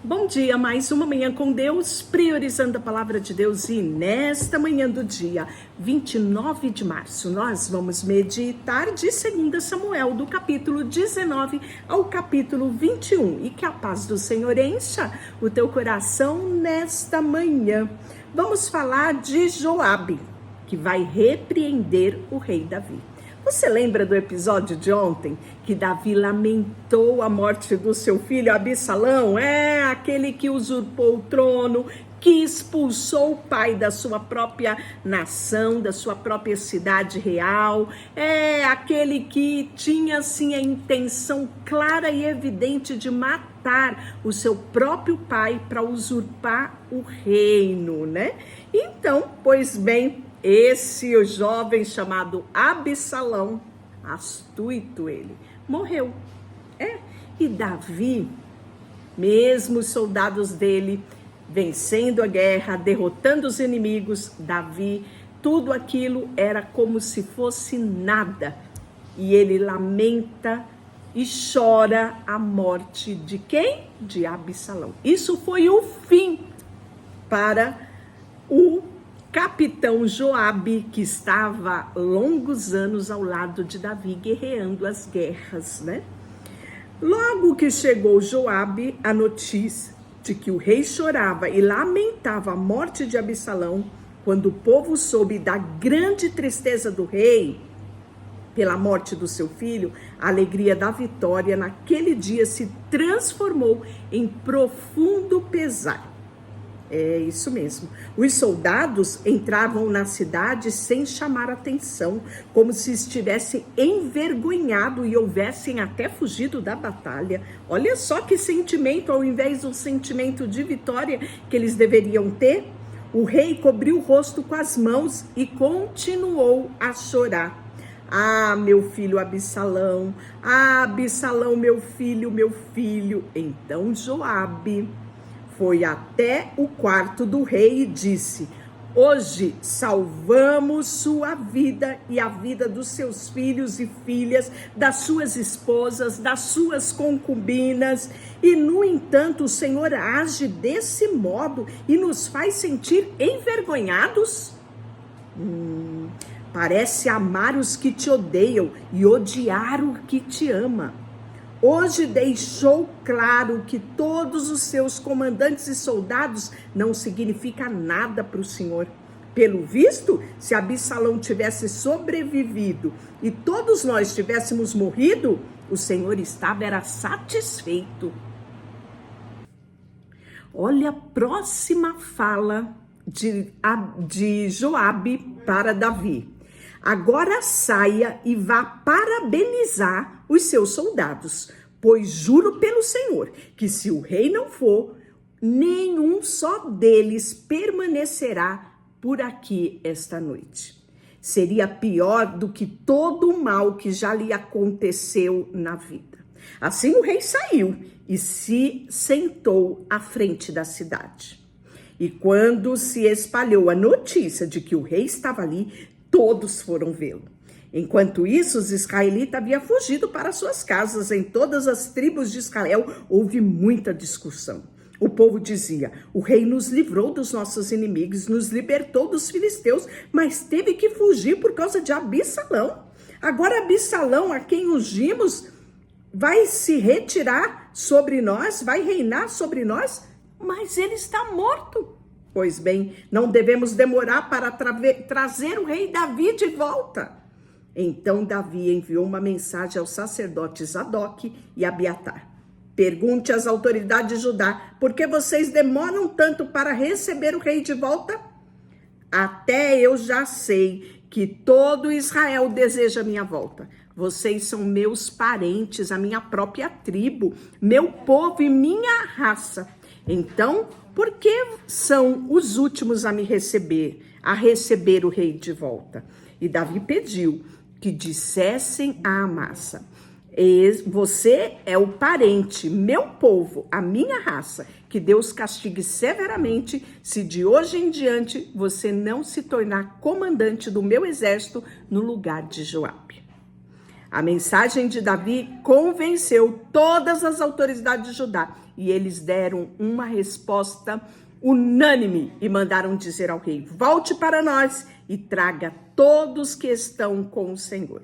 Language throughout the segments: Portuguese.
Bom dia, mais uma manhã com Deus, priorizando a palavra de Deus. E nesta manhã do dia 29 de março, nós vamos meditar de 2 Samuel, do capítulo 19 ao capítulo 21. E que a paz do Senhor encha o teu coração nesta manhã. Vamos falar de Joabe, que vai repreender o rei Davi. Você lembra do episódio de ontem que Davi lamentou a morte do seu filho Absalão? É aquele que usurpou o trono, que expulsou o pai da sua própria nação, da sua própria cidade real. É aquele que tinha assim a intenção clara e evidente de matar o seu próprio pai para usurpar o reino, né? Então, pois bem, esse jovem chamado Absalão, astuto ele, morreu. E Davi, mesmo os soldados dele vencendo a guerra, derrotando os inimigos, Davi, tudo aquilo era como se fosse nada. E ele lamenta e chora a morte de quem? De Absalão. Isso foi o fim para o capitão Joabe, que estava longos anos ao lado de Davi, guerreando as guerras, né? Logo que chegou Joabe, a notícia de que o rei chorava e lamentava a morte de Absalão, quando o povo soube da grande tristeza do rei pela morte do seu filho, a alegria da vitória naquele dia se transformou em profundo pesar. É isso mesmo. Os soldados entravam na cidade sem chamar atenção, como se estivessem envergonhados e houvessem até fugido da batalha. Olha só que sentimento, ao invés do sentimento de vitória que eles deveriam ter. O rei cobriu o rosto com as mãos e continuou a chorar. Ah, meu filho Absalão, ah, Absalão, meu filho, meu filho. Então Joabe foi até o quarto do rei e disse: hoje salvamos sua vida e a vida dos seus filhos e filhas, das suas esposas, das suas concubinas. E, no entanto, o Senhor age desse modo e nos faz sentir envergonhados? Parece amar os que te odeiam e odiar o que te ama. Hoje deixou claro que todos os seus comandantes e soldados não significam nada para o Senhor. Pelo visto, se Absalão tivesse sobrevivido e todos nós tivéssemos morrido, o Senhor era satisfeito. Olha a próxima fala de Joabe para Davi. Agora saia e vá parabenizar os seus soldados, pois juro pelo Senhor que se o rei não for, nenhum só deles permanecerá por aqui esta noite. Seria pior do que todo o mal que já lhe aconteceu na vida. Assim o rei saiu e se sentou à frente da cidade. E quando se espalhou a notícia de que o rei estava ali, todos foram vê-lo. Enquanto isso, os israelitas haviam fugido para suas casas. Em todas as tribos de Israel houve muita discussão. O povo dizia: o rei nos livrou dos nossos inimigos, nos libertou dos filisteus, mas teve que fugir por causa de Absalão. Agora Absalão, a quem ungimos, vai se retirar sobre nós, vai reinar sobre nós, mas ele está morto. Pois bem, não devemos demorar para trazer o rei Davi de volta. Então Davi enviou uma mensagem aos sacerdotes Zadok e Abiatar. Pergunte às autoridades de Judá: por que vocês demoram tanto para receber o rei de volta? Até eu já sei que todo Israel deseja minha volta. Vocês são meus parentes, a minha própria tribo, meu povo e minha raça. Então, por que são os últimos a receber o rei de volta? E Davi pediu que dissessem a Amasa: você é o parente, meu povo, a minha raça, que Deus castigue severamente se de hoje em diante você não se tornar comandante do meu exército no lugar de Joabe. A mensagem de Davi convenceu todas as autoridades de Judá e eles deram uma resposta unânime e mandaram dizer ao rei: volte para nós e traga todos que estão com o Senhor.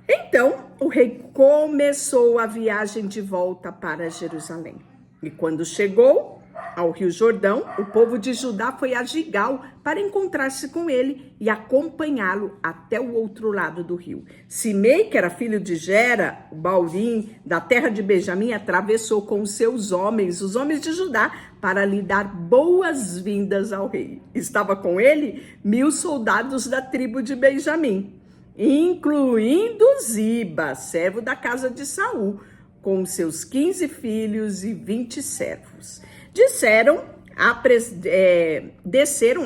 Então, o rei começou a viagem de volta para Jerusalém. E quando chegou ao Rio Jordão, o povo de Judá foi a Gigal para encontrar-se com ele e acompanhá-lo até o outro lado do rio. Simei, que era filho de Gera, o Baurim, da terra de Benjamim, atravessou com os seus homens, os homens de Judá, para lhe dar boas-vindas ao rei. Estava com ele 1000 soldados da tribo de Benjamim, incluindo Ziba, servo da casa de Saul, com seus 15 filhos e 20 servos. Desceram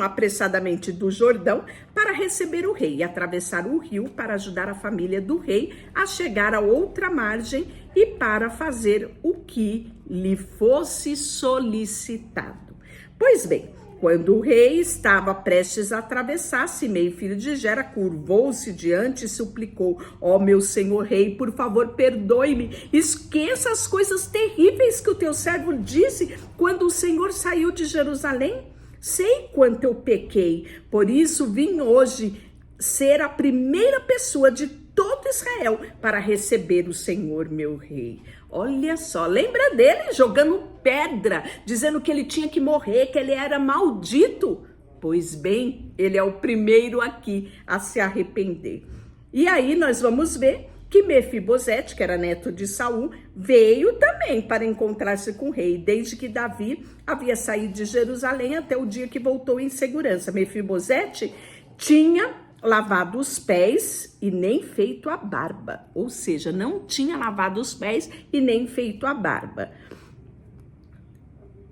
apressadamente do Jordão para receber o rei e atravessar o rio para ajudar a família do rei a chegar à outra margem e para fazer o que lhe fosse solicitado. Pois bem, quando o rei estava prestes a atravessar, Simei, filho de Gera, curvou-se diante e suplicou: ó meu senhor rei, por favor, perdoe-me. Esqueça as coisas terríveis que o teu servo disse quando o Senhor saiu de Jerusalém. Sei quanto eu pequei, por isso vim hoje ser a primeira pessoa de todo Israel para receber o Senhor, meu rei. Olha só, lembra dele jogando pedra, dizendo que ele tinha que morrer, que ele era maldito? Pois bem, ele é o primeiro aqui a se arrepender. E aí nós vamos ver que Mefibosete, que era neto de Saul, veio também para encontrar-se com o rei, desde que Davi havia saído de Jerusalém até o dia que voltou em segurança. Mefibosete tinha lavado os pés e nem feito a barba, ou seja, não tinha lavado os pés e nem feito a barba,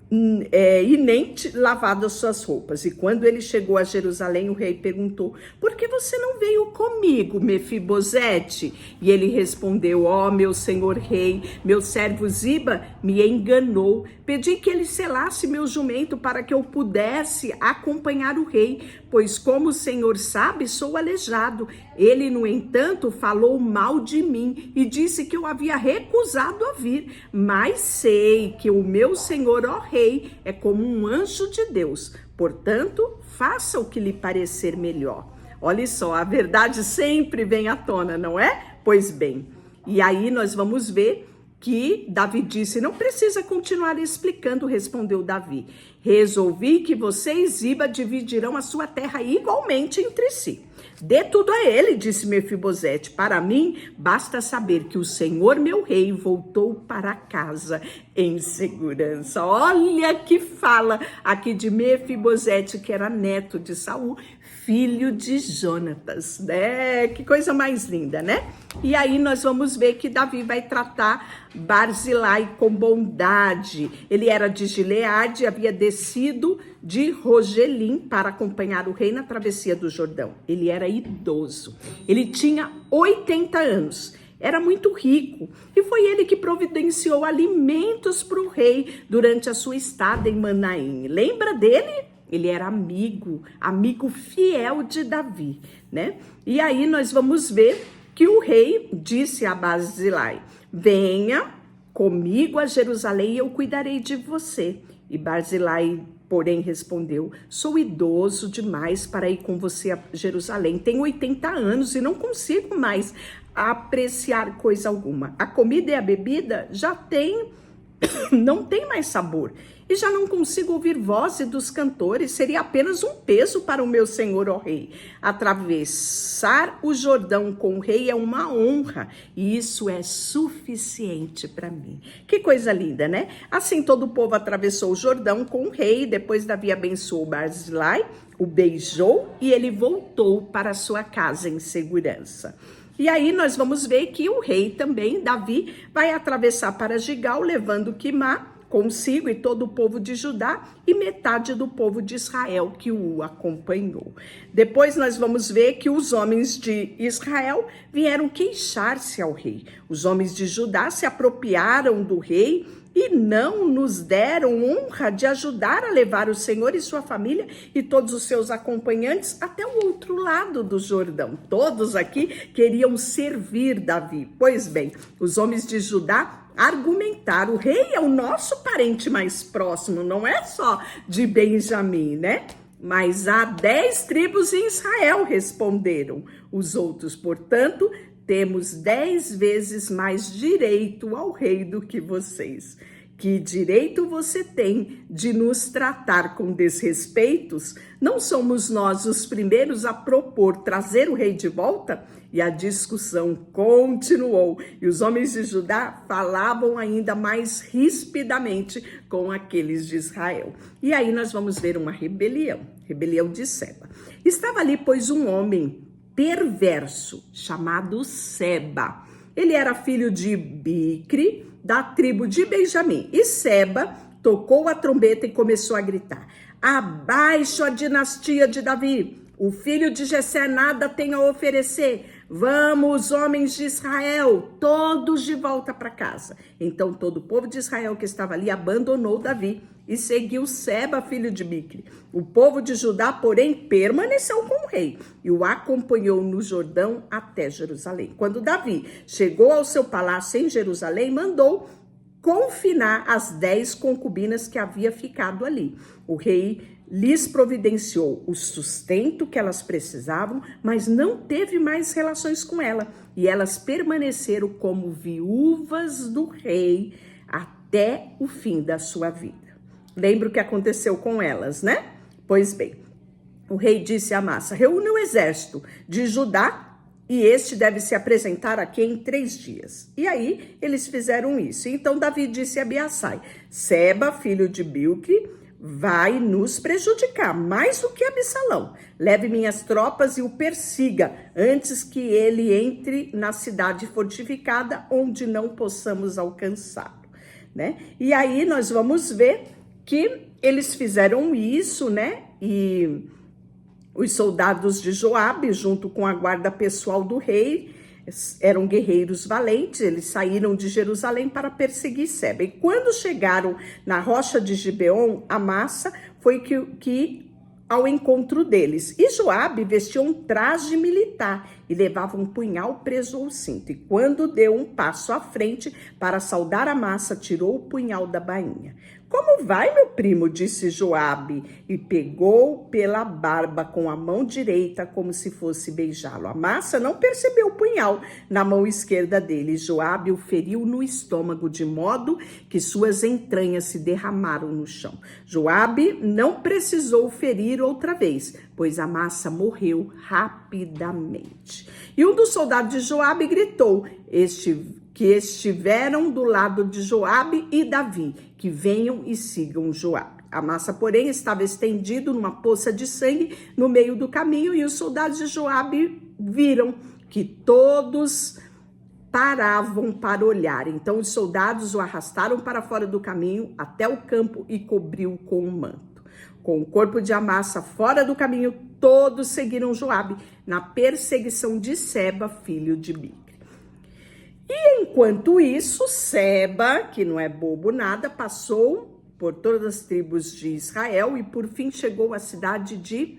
e nem lavado as suas roupas. E quando ele chegou a Jerusalém, o rei perguntou: por que você não veio comigo, Mefibosete? E ele respondeu: ó meu senhor rei, meu servo Ziba me enganou. Pedi que ele selasse meu jumento para que eu pudesse acompanhar o rei, pois como o senhor sabe, sou aleijado. Ele, no entanto, falou mal de mim e disse que eu havia recusado a vir. Mas sei que o meu senhor, ó rei, é como um anjo de Deus. Portanto, faça o que lhe parecer melhor. Olha só, a verdade sempre vem à tona, não é? Pois bem, e aí nós vamos ver que Davi disse: não precisa continuar explicando, respondeu Davi. Resolvi que você e Ziba dividirão a sua terra igualmente entre si. Dê tudo a ele, disse Mefibosete. Para mim, basta saber que o Senhor, meu rei, voltou para casa em segurança. Olha que fala aqui de Mefibosete, que era neto de Saul, filho de Jonatas, né? Que coisa mais linda, né? E aí nós vamos ver que Davi vai tratar Barzilai com bondade. Ele era de Gileade, havia descido de Rogelim para acompanhar o rei na travessia do Jordão. Ele era idoso, ele tinha 80 anos, era muito rico e foi ele que providenciou alimentos para o rei durante a sua estada em Manaim. Lembra dele? Ele era amigo fiel de Davi, né? E aí nós vamos ver que o rei disse a Barzilai: venha comigo a Jerusalém e eu cuidarei de você. E Barzilai, porém, respondeu: sou idoso demais para ir com você a Jerusalém. Tenho 80 anos e não consigo mais apreciar coisa alguma. A comida e a bebida não tem mais sabor. E já não consigo ouvir voz dos cantores, seria apenas um peso para o meu senhor, ó rei. Atravessar o Jordão com o rei é uma honra, e isso é suficiente para mim. Que coisa linda, né? Assim todo o povo atravessou o Jordão com o rei, depois Davi abençoou Barzilai, o beijou e ele voltou para sua casa em segurança. E aí nós vamos ver que o rei também, Davi, vai atravessar para Gigal, levando Quimá, consigo e todo o povo de Judá e metade do povo de Israel que o acompanhou. Depois nós vamos ver que os homens de Israel vieram queixar-se ao rei. Os homens de Judá se apropriaram do rei e não nos deram honra de ajudar a levar o Senhor e sua família e todos os seus acompanhantes até o outro lado do Jordão. Todos aqui queriam servir Davi. Pois bem, os homens de Judá argumentaram: o rei é o nosso parente mais próximo, não é só de Benjamim, né? Mas há 10 tribos em Israel, responderam os outros. Portanto, temos 10 vezes mais direito ao rei do que vocês. Que direito você tem de nos tratar com desrespeitos? Não somos nós os primeiros a propor trazer o rei de volta? E a discussão continuou, e os homens de Judá falavam ainda mais rispidamente com aqueles de Israel. E aí nós vamos ver uma rebelião de Seba. Estava ali, pois, um homem perverso chamado Seba. Ele era filho de Bicri, da tribo de Benjamim. E Seba tocou a trombeta e começou a gritar: abaixo a dinastia de Davi, o filho de Jessé nada tem a oferecer. Vamos, homens de Israel, todos de volta para casa. Então todo o povo de Israel que estava ali abandonou Davi e seguiu Seba, filho de Bicri. O povo de Judá, porém, permaneceu com o rei e o acompanhou no Jordão até Jerusalém. Quando Davi chegou ao seu palácio em Jerusalém, mandou confinar as 10 concubinas que havia ficado ali. O rei lhes providenciou o sustento que elas precisavam, mas não teve mais relações com ela, e elas permaneceram como viúvas do rei até o fim da sua vida. Lembra o que aconteceu com elas, né? Pois bem, o rei disse a Amasa: reúna o exército de Judá e este deve se apresentar aqui em 3 dias. E aí eles fizeram isso. Então Davi disse a Abiassai: Seba, filho de Bilcre, vai nos prejudicar mais do que Absalão. Leve minhas tropas e o persiga antes que ele entre na cidade fortificada onde não possamos alcançá-lo, né? E aí nós vamos ver que eles fizeram isso, né? E os soldados de Joabe, junto com a guarda pessoal do rei, eram guerreiros valentes. Eles saíram de Jerusalém para perseguir Seba. E quando chegaram na rocha de Gibeon, Amasa foi que ao encontro deles. E Joabe vestia um traje militar e levava um punhal preso ao cinto. E quando deu um passo à frente para saudar Amasa, tirou o punhal da bainha. Como vai, meu primo? Disse Joabe, e pegou pela barba com a mão direita como se fosse beijá-lo. Amasa não percebeu o punhal na mão esquerda dele. Joabe o feriu no estômago, de modo que suas entranhas se derramaram no chão. Joabe não precisou ferir outra vez, pois Amasa morreu rapidamente. E um dos soldados de Joabe gritou: que estiveram do lado de Joabe e Davi, que venham e sigam Joabe. Amasa, porém, estava estendido numa poça de sangue no meio do caminho, e os soldados de Joabe viram que todos paravam para olhar. Então os soldados o arrastaram para fora do caminho até o campo e cobriu com um manto. Com o corpo de Amasa fora do caminho, todos seguiram Joabe na perseguição de Seba, filho de Bicri. E enquanto isso, Seba, que não é bobo nada, passou por todas as tribos de Israel e por fim chegou à cidade de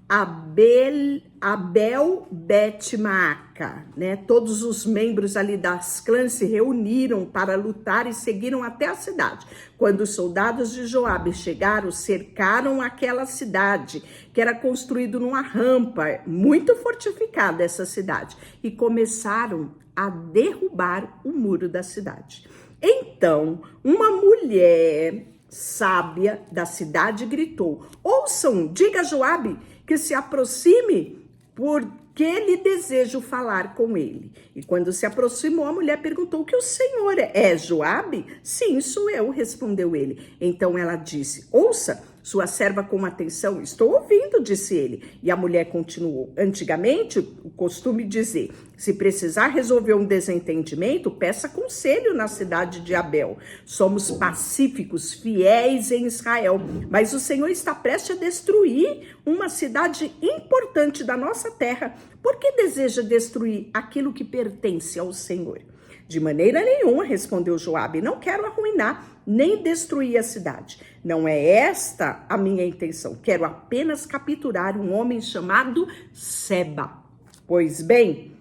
Abel-Bet-Maaca, né? Todos os membros ali das clãs se reuniram para lutar e seguiram até a cidade. Quando os soldados de Joabe chegaram, cercaram aquela cidade, que era construída numa rampa, muito fortificada essa cidade, e começaram a derrubar o muro da cidade. Então, uma mulher sábia da cidade gritou: ouçam, diga a Joabe que se aproxime, porque lhe desejo falar com ele. E quando se aproximou, a mulher perguntou: que o senhor é Joabe? Sim, sou eu, respondeu ele. Então ela disse: ouça, Sua serva com atenção, estou ouvindo, disse ele. E a mulher continuou. Antigamente, o costume dizer, se precisar resolver um desentendimento, peça conselho na cidade de Abel. Somos pacíficos, fiéis em Israel, mas o Senhor está prestes a destruir uma cidade importante da nossa terra. Por que deseja destruir aquilo que pertence ao Senhor? De maneira nenhuma, respondeu Joabe, não quero arruinar nem destruir a cidade. Não é esta a minha intenção. Quero apenas capturar um homem chamado Seba. Pois bem,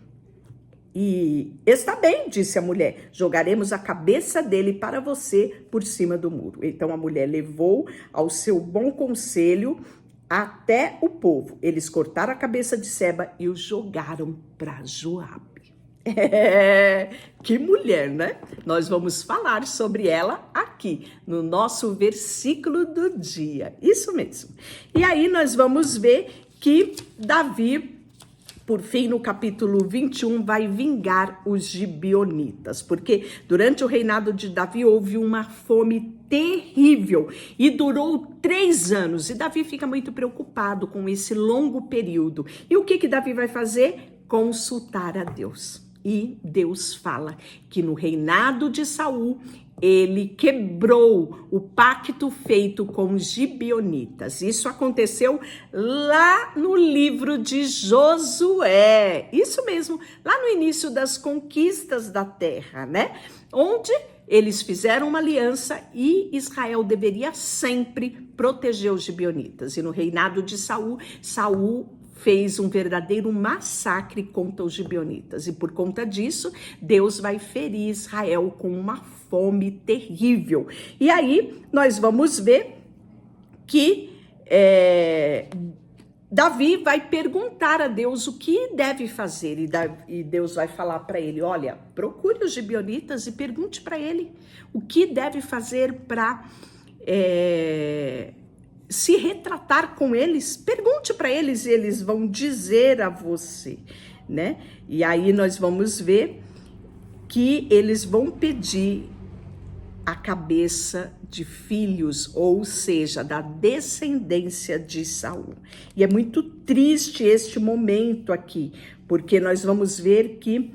e está bem, disse a mulher, jogaremos a cabeça dele para você por cima do muro. Então a mulher levou ao seu bom conselho até o povo. Eles cortaram a cabeça de Seba e o jogaram para Joabe. Que mulher, né? Nós vamos falar sobre ela aqui, no nosso versículo do dia. Isso mesmo. E aí nós vamos ver que Davi, por fim, no capítulo 21, vai vingar os gibeonitas, porque durante o reinado de Davi houve uma fome terrível e durou 3 anos. E Davi fica muito preocupado com esse longo período. E o que Davi vai fazer? Consultar a Deus. E Deus fala que no reinado de Saul, ele quebrou o pacto feito com os gibeonitas. Isso aconteceu lá no livro de Josué. Isso mesmo, lá no início das conquistas da terra, né? Onde eles fizeram uma aliança e Israel deveria sempre proteger os gibeonitas. E no reinado de Saul, Saul fez um verdadeiro massacre contra os gibeonitas. E por conta disso, Deus vai ferir Israel com uma fome terrível. E aí, nós vamos ver que Davi vai perguntar a Deus o que deve fazer. E Deus vai falar para ele, olha, procure os gibeonitas e pergunte para ele o que deve fazer para se retratar com eles. Pergunte para eles e eles vão dizer a você, né? E aí nós vamos ver que eles vão pedir a cabeça de filhos, ou seja, da descendência de Saul. E é muito triste este momento aqui, porque nós vamos ver que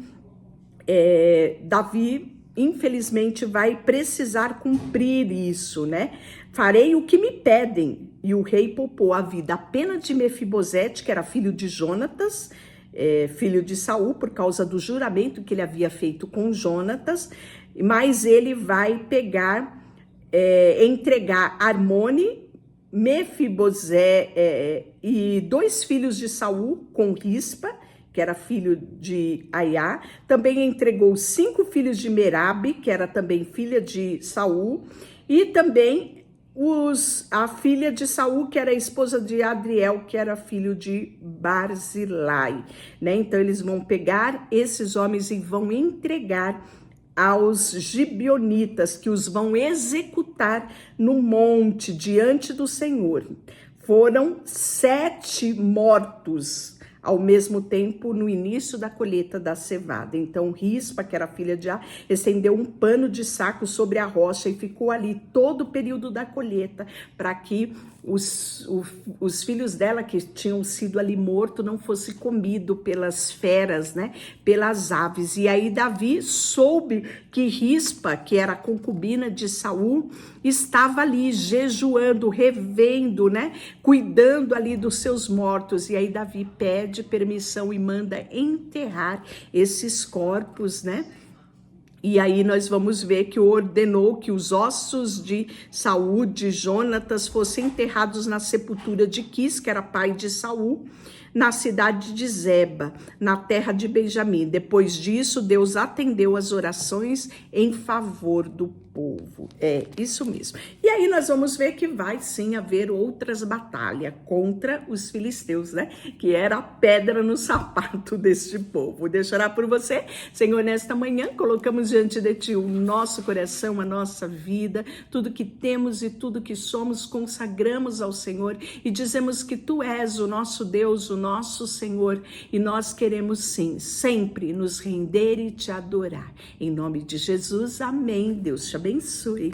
Davi, infelizmente, vai precisar cumprir isso, né? Farei o que me pedem. E o rei poupou a vida apenas de Mefibosete, que era filho de Jonatas, filho de Saul, por causa do juramento que ele havia feito com Jonatas, mas ele vai entregar Armone, Mefibosete e 2 filhos de Saul com Rispa, que era filho de Aiá. Também entregou 5 filhos de Merabe, que era também filha de Saul, e também a filha de Saul, que era a esposa de Adriel, que era filho de Barzilai, né? Então eles vão pegar esses homens e vão entregar aos gibeonitas, que os vão executar no monte diante do Senhor. Foram 7 mortos ao mesmo tempo no início da colheita da cevada. Então Rispa, que era filha de Á, estendeu um pano de saco sobre a rocha e ficou ali todo o período da colheita, para que os filhos dela, que tinham sido ali mortos, não fosse comido pelas feras, né? Pelas aves. E aí Davi soube que Rispa, que era a concubina de Saul, estava ali jejuando, revendo, né? Cuidando ali dos seus mortos. E aí Davi pede permissão e manda enterrar esses corpos, né? E aí nós vamos ver que ordenou que os ossos de Saul, de Jonatas, fossem enterrados na sepultura de Quis, que era pai de Saul, na cidade de Zeba, na terra de Benjamim. Depois disso, Deus atendeu as orações em favor do povo. É isso mesmo. E aí nós vamos ver que vai sim haver outras batalhas contra os filisteus, né? Que era a pedra no sapato deste povo. Deixará por você, Senhor, nesta manhã, colocamos diante de Ti o nosso coração, a nossa vida, tudo que temos e tudo que somos, consagramos ao Senhor e dizemos que Tu és o nosso Deus, o nosso Senhor, e nós queremos sim, sempre nos render e Te adorar. Em nome de Jesus, amém. Deus te abençoe.